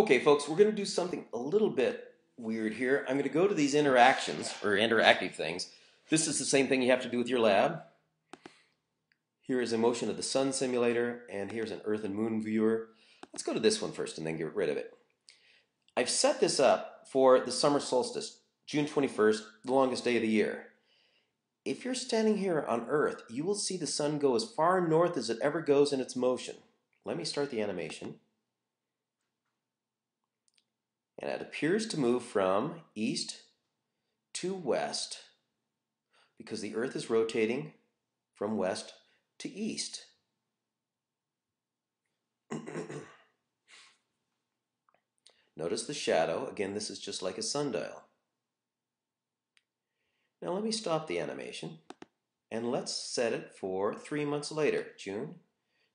Okay, folks, we're going to do something a little bit weird here. I'm going to go to these interactions, or interactive things. This is the same thing you have to do with your lab. Here is a motion of the sun simulator, and here's an Earth and Moon viewer. Let's go to this one first and then get rid of it. I've set this up for the summer solstice, June 21st, the longest day of the year. If you're standing here on Earth, you will see the sun go as far north as it ever goes in its motion. Let me start the animation. And it appears to move from east to west because the Earth is rotating from west to east. Notice the shadow. Again, this is just like a sundial. Now let me stop the animation and let's set it for 3 months later. June,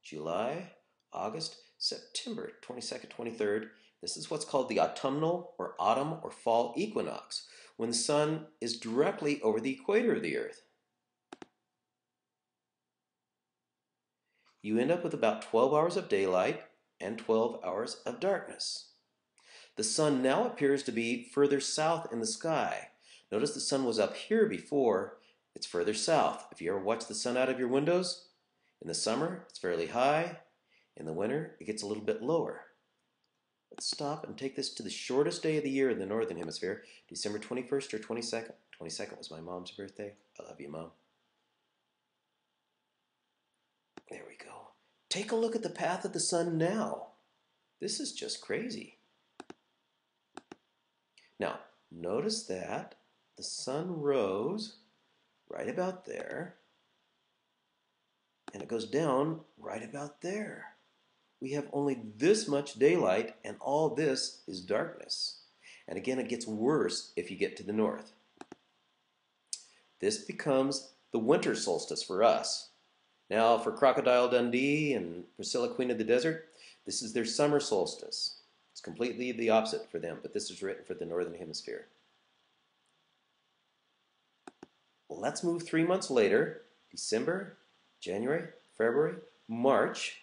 July, August, September 22nd, 23rd. This is what's called the autumnal or autumn or fall equinox, when the sun is directly over the equator of the Earth. You end up with about 12 hours of daylight and 12 hours of darkness. The sun now appears to be further south in the sky. Notice the sun was up here before. It's further south. If you ever watch the sun out of your windows, in the summer it's fairly high. In the winter it gets a little bit lower. Let's stop and take this to the shortest day of the year in the northern hemisphere, December 21st or 22nd. 22nd was my mom's birthday. I love you, Mom. There we go. Take a look at the path of the sun now. This is just crazy. Now, notice that the sun rose right about there, and it goes down right about there. We have only this much daylight, and all this is darkness. And again, it gets worse if you get to the north. This becomes the winter solstice for us. Now, for Crocodile Dundee and Priscilla, Queen of the Desert, this is their summer solstice. It's completely the opposite for them, but this is written for the northern hemisphere. Let's move 3 months later, December, January, February, March.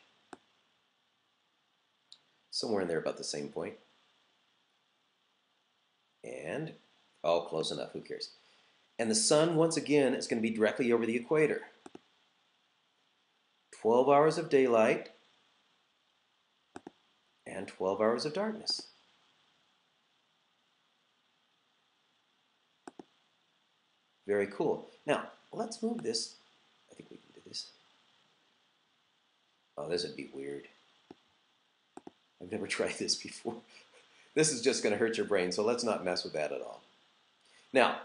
Somewhere in there about the same point. And, oh, close enough, who cares? And the sun, once again, is going to be directly over the equator. 12 hours of daylight and 12 hours of darkness. Very cool. Now, let's move this. I think we can do this. Oh, this would be weird. I've never tried this before. This is just going to hurt your brain, so let's not mess with that at all. Now,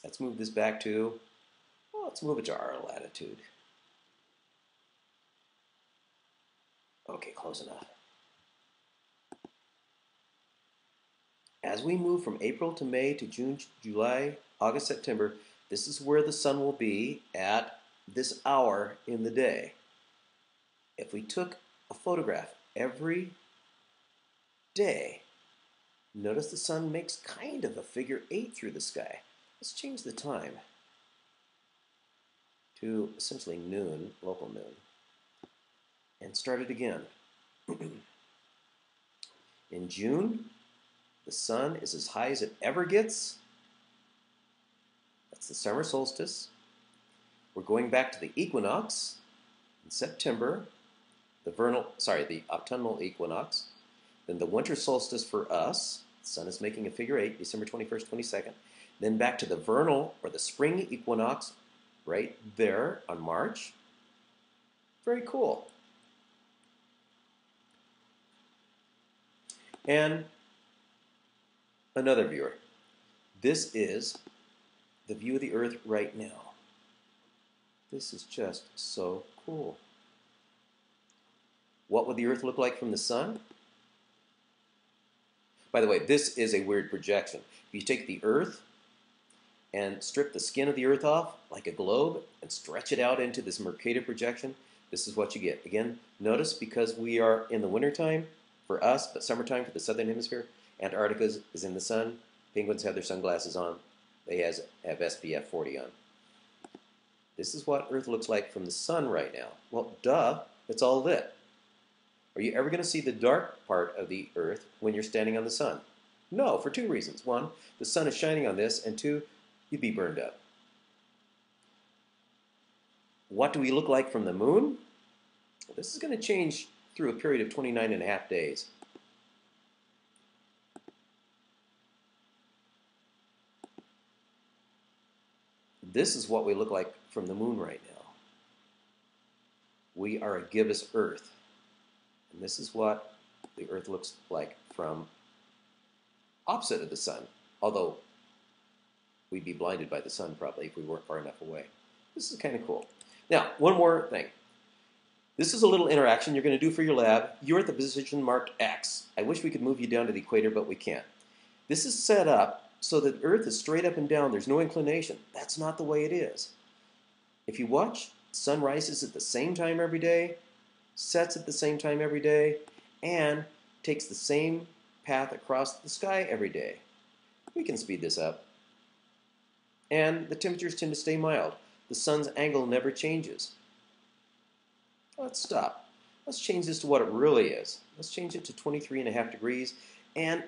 let's move this back to, well, let's move it to our latitude. Okay, close enough. As we move from April to May to June, July, August, September, this is where the sun will be at this hour in the day. If we took a photograph every day, notice the sun makes kind of a figure 8 through the sky. Let's change the time to essentially noon, local noon, and start it again. In June, the sun is as high as it ever gets. That's the summer solstice. We're going back to the equinox in September. The autumnal equinox, then the winter solstice for us. The sun is making a figure 8, December 21st, 22nd. Then back to the vernal or the spring equinox right there on March. Very cool. And another viewer. This is the view of the Earth right now. This is just so cool. What would the Earth look like from the sun? By the way, this is a weird projection. If you take the Earth and strip the skin of the Earth off like a globe and stretch it out into this Mercator projection, this is what you get. Again, notice because we are in the wintertime for us, but summertime for the southern hemisphere, Antarctica is in the sun. Penguins have their sunglasses on. They have SPF 40 on. This is what Earth looks like from the sun right now. Well, duh, it's all lit. Are you ever going to see the dark part of the Earth when you're standing on the sun? No, for two reasons. One, the sun is shining on this, and two, you'd be burned up. What do we look like from the moon? Well, this is going to change through a period of 29.5 days. This is what we look like from the moon right now. We are a gibbous Earth. And this is what the Earth looks like from opposite of the sun, although we'd be blinded by the sun probably if we weren't far enough away. This is kind of cool. Now, one more thing. This is a little interaction you're going to do for your lab. You're at the position marked X. I wish we could move you down to the equator, but we can't. This is set up so that Earth is straight up and down. There's no inclination. That's not the way it is. If you watch, the sun rises at the same time every day, sets at the same time every day, and takes the same path across the sky every day. We can speed this up. And the temperatures tend to stay mild. The sun's angle never changes. Let's stop. Let's change this to what it really is. Let's change it to 23.5 degrees. And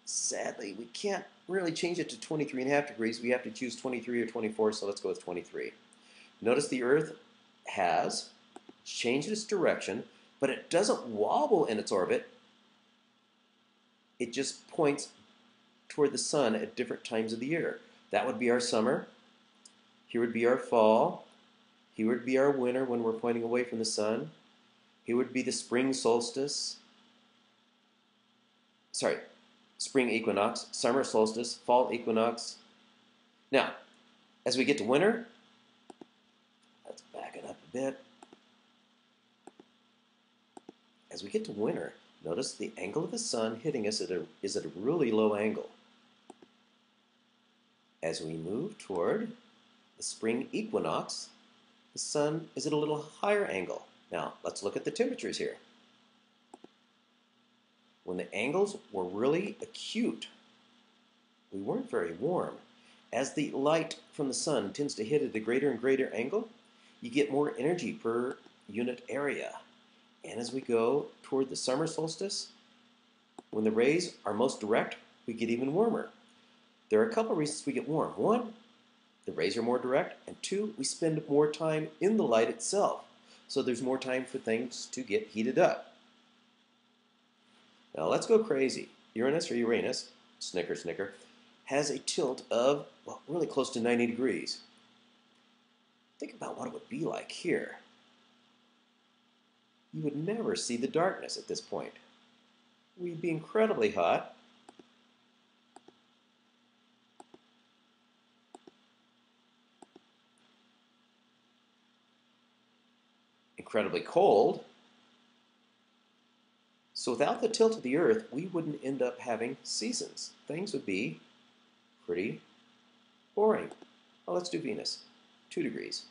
sadly, we can't really change it to 23.5 degrees. We have to choose 23 or 24, so let's go with 23. Notice the Earth has changed its direction, but it doesn't wobble in its orbit. It just points toward the sun at different times of the year. That would be our summer. Here would be our fall. Here would be our winter when we're pointing away from the sun. Here would be the spring solstice. Spring equinox, summer solstice, fall equinox. Now, as we get to winter, let's back it up a bit. As we get to winter, notice the angle of the sun hitting us is at a really low angle. As we move toward the spring equinox, the sun is at a little higher angle. Now, let's look at the temperatures here. When the angles were really acute, we weren't very warm. As the light from the sun tends to hit at a greater and greater angle, you get more energy per unit area. And as we go toward the summer solstice, when the rays are most direct, we get even warmer. There are a couple of reasons we get warm. One, the rays are more direct, and two, we spend more time in the light itself. So there's more time for things to get heated up. Now let's go crazy. Uranus or Uranus, snicker, snicker, has a tilt of, well, really close to 90 degrees. Think about what it would be like here. You would never see the darkness at this point. We'd be incredibly hot. Incredibly cold. So without the tilt of the Earth, we wouldn't end up having seasons. Things would be pretty boring. Well, let's do Venus. 2 degrees.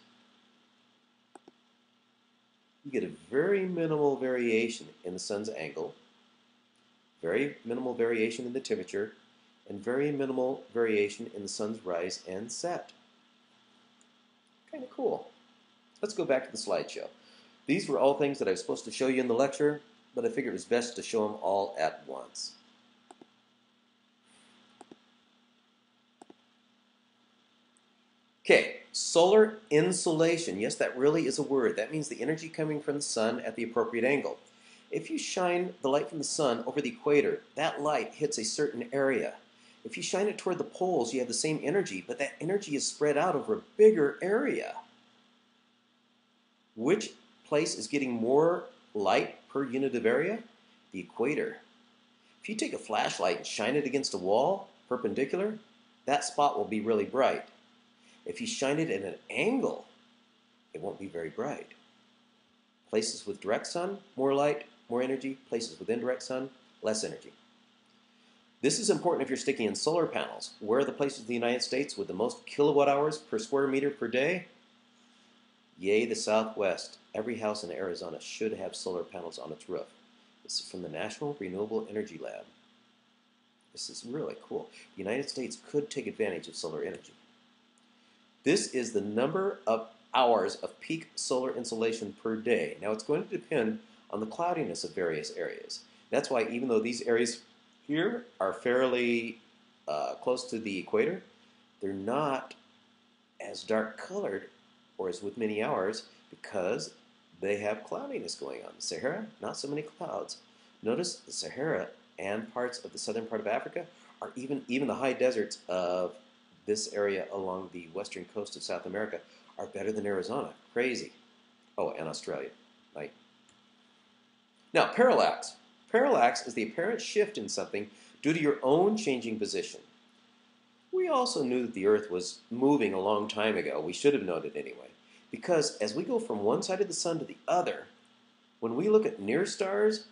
You get a very minimal variation in the sun's angle, very minimal variation in the temperature, and very minimal variation in the sun's rise and set. Kind of cool. Let's go back to the slideshow. These were all things that I was supposed to show you in the lecture, but I figured it was best to show them all at once. Okay, solar insolation. Yes, that really is a word. That means the energy coming from the sun at the appropriate angle. If you shine the light from the sun over the equator, that light hits a certain area. If you shine it toward the poles, you have the same energy, but that energy is spread out over a bigger area. Which place is getting more light per unit of area? The equator. If you take a flashlight and shine it against a wall, perpendicular, that spot will be really bright. If you shine it at an angle, it won't be very bright. Places with direct sun, more light, more energy. Places with indirect sun, less energy. This is important if you're sticking in solar panels. Where are the places in the United States with the most kilowatt hours per square meter per day? Yay, the Southwest. Every house in Arizona should have solar panels on its roof. This is from the National Renewable Energy Lab. This is really cool. The United States could take advantage of solar energy. This is the number of hours of peak solar insolation per day. Now it's going to depend on the cloudiness of various areas. That's why even though these areas here are fairly close to the equator, they're not as dark colored or as with many hours because they have cloudiness going on. The Sahara, not so many clouds. Notice the Sahara and parts of the southern part of Africa are even the high deserts of this area along the western coast of South America are better than Arizona. Crazy. Oh, and Australia. Right. Now, parallax. Parallax is the apparent shift in something due to your own changing position. We also knew that the Earth was moving a long time ago. We should have known it anyway. Because as we go from one side of the sun to the other, when we look at near stars,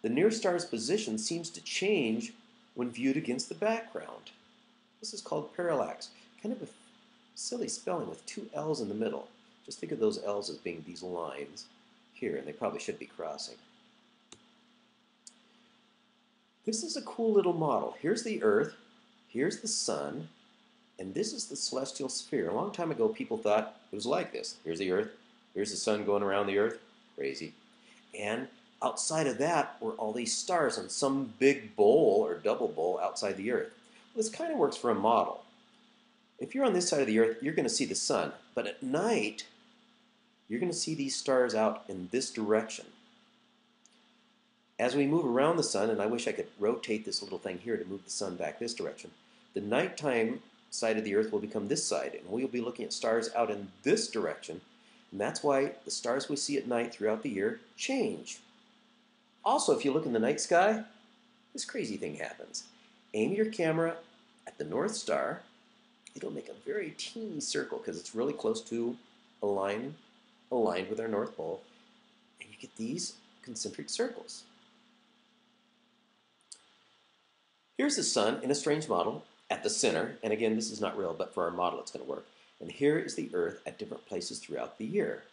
the near star's position seems to change when viewed against the background. This is called parallax. Kind of a silly spelling with two L's in the middle. Just think of those L's as being these lines here, and they probably should be crossing. This is a cool little model. Here's the Earth, here's the sun, and this is the celestial sphere. A long time ago, people thought it was like this. Here's the Earth, here's the sun going around the Earth. Crazy. And outside of that were all these stars on some big bowl or double bowl outside the Earth. Well, this kind of works for a model. If you're on this side of the Earth, you're going to see the sun. But at night, you're going to see these stars out in this direction. As we move around the sun, and I wish I could rotate this little thing here to move the sun back this direction, the nighttime side of the Earth will become this side, and we'll be looking at stars out in this direction, and that's why the stars we see at night throughout the year change. Also, if you look in the night sky, this crazy thing happens. Aim your camera at the North Star. It'll make a very teeny circle because it's really close to aligned with our North Pole, and you get these concentric circles. Here's the sun in a strange model at the center, and again, this is not real, but for our model it's going to work. And here is the Earth at different places throughout the year.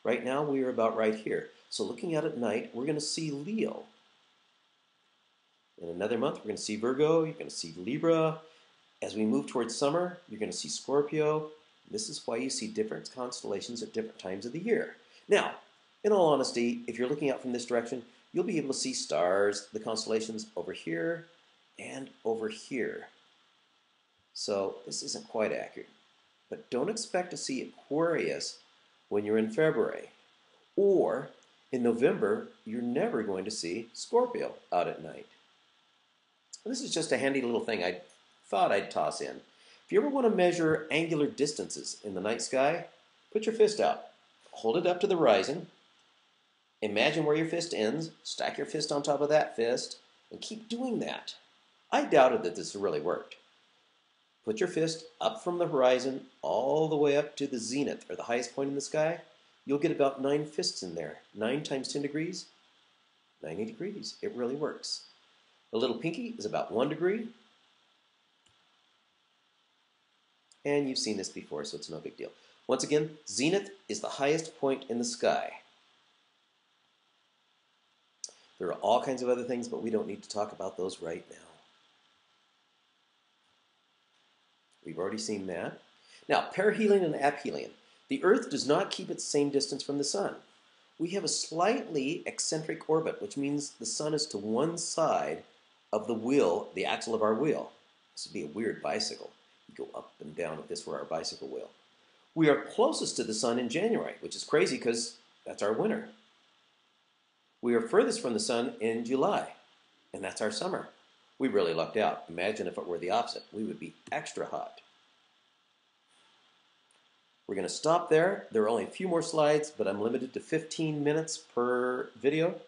Right now, we are about right here. So looking out at night, we're going to see Leo. In another month, we're going to see Virgo, you're going to see Libra. As we move towards summer, you're going to see Scorpio. This is why you see different constellations at different times of the year. Now, in all honesty, if you're looking out from this direction, you'll be able to see stars, the constellations over here and over here. So this isn't quite accurate. But don't expect to see Aquarius when you're in February. Or in November, you're never going to see Scorpio out at night. This is just a handy little thing I thought I'd toss in. If you ever want to measure angular distances in the night sky, put your fist out. Hold it up to the horizon. Imagine where your fist ends. Stack your fist on top of that fist. And keep doing that. I doubted that this really worked. Put your fist up from the horizon all the way up to the zenith, or the highest point in the sky. You'll get about 9 fists in there. 9 times 10 degrees, 90 degrees. It really works. The little pinky is about 1 degree. And you've seen this before, so it's no big deal. Once again, zenith is the highest point in the sky. There are all kinds of other things, but we don't need to talk about those right now. We've already seen that. Now, perihelion and aphelion. The Earth does not keep its same distance from the Sun. We have a slightly eccentric orbit, which means the Sun is to one side of the wheel, the axle of our wheel. This would be a weird bicycle. You go up and down if this were our bicycle wheel. We are closest to the Sun in January, which is crazy because that's our winter. We are furthest from the Sun in July, and that's our summer. We really lucked out. Imagine if it were the opposite. We would be extra hot. We're going to stop there. There are only a few more slides, but I'm limited to 15 minutes per video.